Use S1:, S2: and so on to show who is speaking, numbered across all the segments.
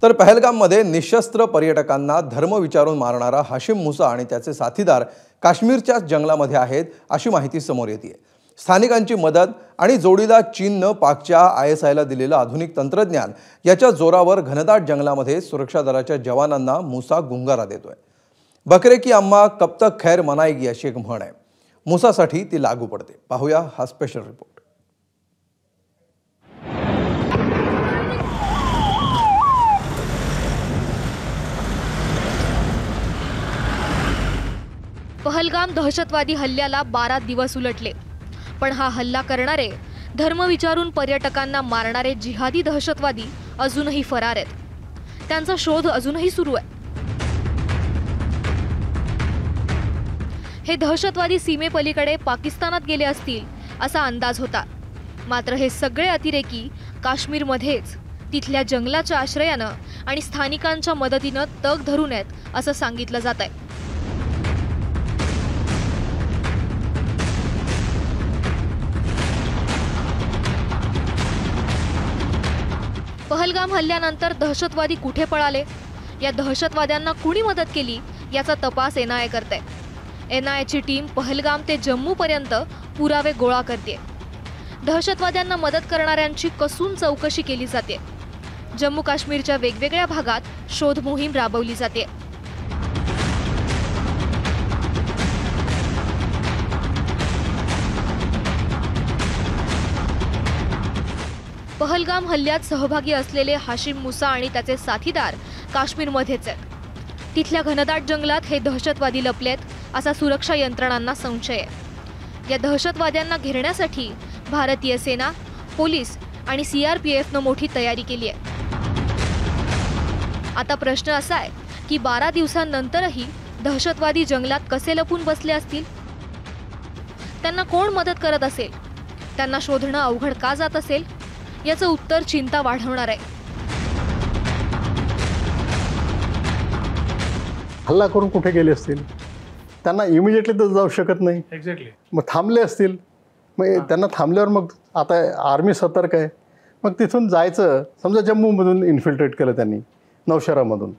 S1: तर पहलगाममध्ये निशस्त्र पर्यटकांना धर्म विचारून मारणारा हाशिम मुसा आणि त्याचे साथीदार काश्मीरच्या जंगलामध्ये आहेत अशी माहिती समोर येते। स्थानिकांची मदत आणि जोडीला चीनने पाकच्या ISIला दिलेलं आधुनिक तंत्रज्ञान याच्या जोरावर घनदाट जंगलामध्ये सुरक्षा दलाच्या जवानांना मुसा गुंगारा देतोय। बकरे की अम्मा कब तक खैर मनाएगी अशी एक म्हण आहे। मुसासाठी ती लागू पडते। पाहूया हा स्पेशल रिपोर्ट।
S2: पहलगाम दहशतवादी हल्ल्याला 12 दिवस उलटले, पण हा हल्ला करणारे धर्म विचारून पर्यटकांना मारणारे जिहादी दहशतवादी अजूनही फरार आहेत। त्यांचा शोध अजूनही सुरू आहे। हे दहशतवादी सीमेपलीकडे पाकिस्तानात गेले असतील असा अंदाज होता, मात्र हे सगळे अतिरेकी काश्मीरमध्येच तिथल्या जंगलाच्या आश्रयानं आणि स्थानिकांच्या मदतीनं तग धरून आहेत असं सांगितलं जातंय। पहलगाम हल्ल्यानंतर दहशतवादी कुठे पळाले, या दहशतवाद्यांना कुणी मदत केली याचा तपास NIA करते। NIAची टीम पहलगाम ते जम्मू पर्यंत पुरावे गोळा करते। दहशतवाद्यांना मदत करणाऱ्यांची कसून चौकशी केली जाते। जम्मू काश्मीरच्या वेगवेगळ्या भागात शोध मोहीम राबवली जाते। पहलगाम हल्ल्यात सहभागी असलेले हाशिम मुसा आणि त्याचे साथीदार काश्मीरमध्येच आहेत। तिथल्या घनदाट जंगलात हे दहशतवादी लपलेत असा सुरक्षा यंत्रणांना संशय आहे। या दहशतवाद्यांना घेरण्यासाठी भारतीय सेना, पोलीस आणि CRPFनं मोठी तयारी केली आहे। आता प्रश्न असा आहे की 12 दिवसांनंतरही दहशतवादी जंगलात कसे लपून बसले असतील? त्यांना कोण मदत करत असेल? त्यांना शोधणं अवघड का जात असेल? याचं उत्तर चिंता वाढवणार आहे।
S3: हल्ला करून कुठे गेले असतील? त्यांना इमिडिएटली तर जाऊ शकत नाही।
S4: एक्झॅक्टली।
S3: मग थांबले असतील, मग त्यांना थांबल्यावर मग आता आर्मी सतर्क आहे, मग तिथून जायचं। समजा जम्मूमधून इन्फिल्ट्रेट केलं त्यांनी नौशेरामधून,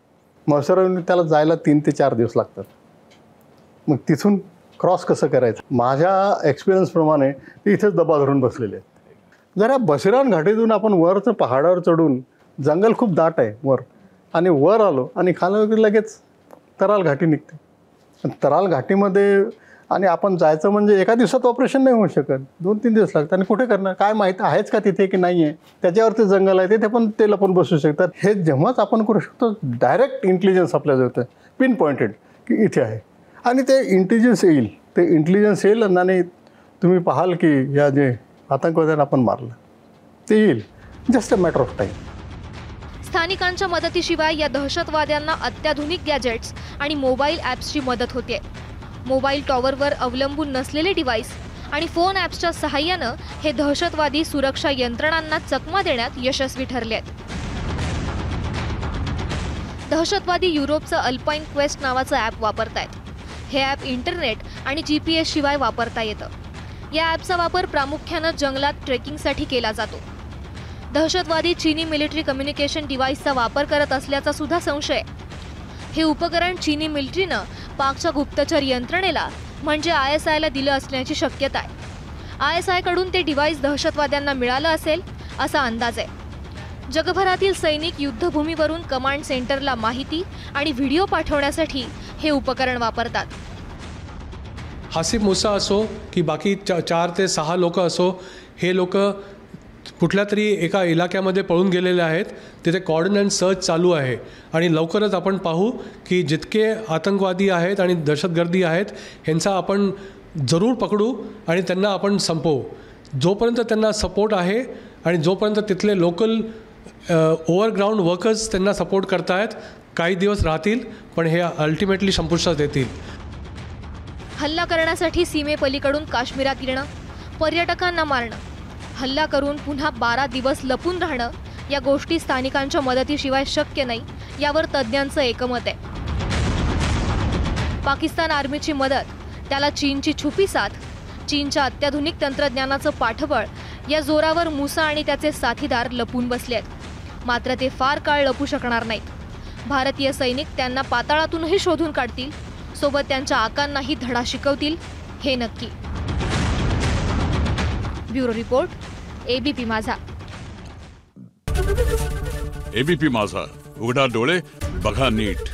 S3: नौशेरामधून त्याला जायला 3 ते 4 दिवस लागतात। मग तिथून क्रॉस कसं करायचं? माझ्या एक्सपिरियन्सप्रमाणे ते इथेच दबा धरून बसलेले आहेत। जरा बसिरान घाटीतून आपण वरचं पहाडावर चढून, जंगल खूप दाट आहे वर, आणि वर आलो आणि खाली लगेच तराल घाटी निघते। तराल घाटीमध्ये आणि आपण जायचं म्हणजे एका दिवसात ऑपरेशन नाही होऊ शकत, 2-3 दिवस लागतात। आणि कुठे करणार? काय माहीत आहेच का तिथे की नाही आहे? त्याच्यावरती जंगल आहे, तिथे पण ते लपून बसू शकतात। हे जेव्हाच आपण करू शकतो, डायरेक्ट इंटेलिजन्स आपल्याला होतं, पिन पॉइंटेड की इथे आहे, आणि ते इंटेलिजन्स येईल। ते इंटेलिजन्स येईल आणि तुम्ही पाहाल की या जे आतंकवाद्यांना आपण मारलं ते येईल। Just a matter of time.
S2: स्थानिकांच्या मदतीशिवाय या दहशतवाद्यांना अत्याधुनिक गॅजेट्स आणि मोबाईल ॲप्सची मदत होते। मोबाईल टॉवरवर अवलंबून नसलेले डिव्हाइस आणि फोन ॲप्सच्या सहाय्यानं हे दहशतवादी सुरक्षा यंत्रणांना चकमा देण्यात यशस्वी ठरले आहेत। दहशतवादी युरोपचं अल्पाईन क्वेस्ट नावाचं ॲप वापरतायत। हे ॲप इंटरनेट आणि GPS शिवाय वापरता येतं। या ॲपचा वापर प्रामुख्यानं जंगलात ट्रेकिंगसाठी केला जातो। दहशतवादी चीनी मिलिटरी कम्युनिकेशन डिव्हाइसचा वापर करत असल्याचा सुद्धा संशय। हे उपकरण चीनी मिलिटरीनं पाकच्या गुप्तचर यंत्रणेला म्हणजे ISIला दिलं असण्याची शक्यता आहे। ISI कडून ते डिव्हाइस दहशतवाद्यांना मिळालं असेल असा अंदाज आहे। जगभरातील सैनिक युद्धभूमीवरून कमांड सेंटरला माहिती आणि व्हिडिओ पाठवण्यासाठी हे उपकरण वापरतात।
S4: हाशिम मुसा असो की बाकी 4 ते 6 लोक असो, हे लोक कुठल्या तरी एका इलाक्यामध्ये पळून गेलेले आहेत। तिथे कॉर्डन अँड सर्च चालू आहे आणि लवकरच आपण पाहू की जितके आतंकवादी आहेत आणि दहशतगर्दी आहेत ह्यांचा आपण जरूर पकडू आणि त्यांना आपण संपवू। जोपर्यंत त्यांना सपोर्ट आहे आणि जोपर्यंत तिथले लोकल ओव्हरग्राऊंड वर्कर्स त्यांना सपोर्ट करतायत, काही दिवस राहतील पण हे अल्टिमेटली संपुष्टात येतील।
S2: हल्ला करण्यासाठी सीमेपलीकडून काश्मीरात येणं, पर्यटकांना मारणं, हल्ला करून पुन्हा 12 दिवस लपून राहणं या गोष्टी स्थानिकांच्या मदतीशिवाय शक्य नाही, यावर तज्ज्ञांचं एकमत आहे। पाकिस्तान आर्मीची मदत, त्याला चीनची छुपी साथ, चीनच्या अत्याधुनिक तंत्रज्ञानाचं पाठबळ या जोरावर मुसा आणि त्याचे साथीदार लपून बसलेत। मात्र ते फार काळ लपू शकणार नाहीत। भारतीय सैनिक त्यांना पाताळातूनही शोधून काढतील, सोबत त्यांच्या आकांनाही धडा शिकवतील, हे नक्की। ब्युरो रिपोर्ट, एबीपी माझा।
S5: एबीपी माझा, उघडा डोळे बघा नीट।